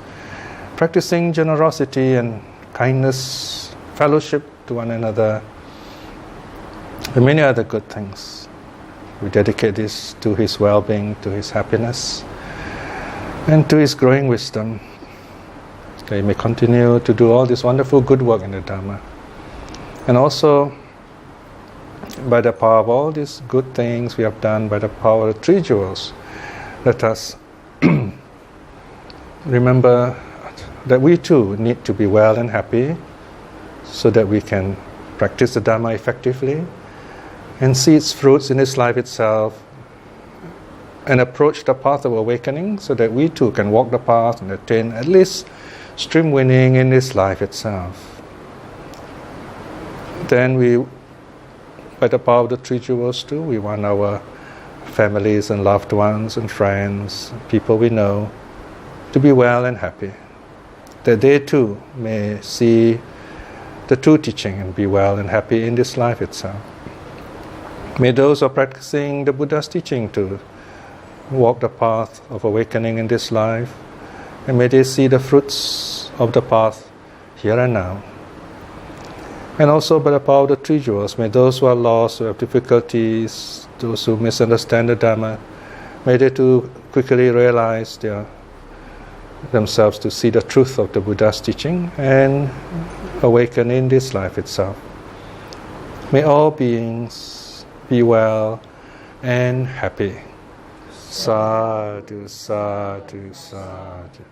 practicing generosity and kindness, fellowship to one another, and many other good things. We dedicate this to his well-being, to his happiness, and to his growing wisdom. They may continue to do all this wonderful good work in the Dharma. And also, by the power of all these good things we have done, by the power of the three jewels, let us remember that we too need to be well and happy so that we can practice the Dhamma effectively and see its fruits in this life itself and approach the path of awakening so that we too can walk the path and attain at least stream winning in this life itself. Then we, by the power of the three jewels too, we want our families and loved ones and friends, people we know, to be well and happy, that they too may see the true teaching and be well and happy in this life itself. May those who are practicing the Buddha's teaching to walk the path of awakening in this life, and may they see the fruits of the path here and now. And also by the power of the three jewels, may those who are lost, who have difficulties, those who misunderstand the Dhamma, may they too quickly realize themselves to see the truth of the Buddha's teaching and awaken in this life itself. May all beings be well and happy. Sadhu, sadhu, sadhu.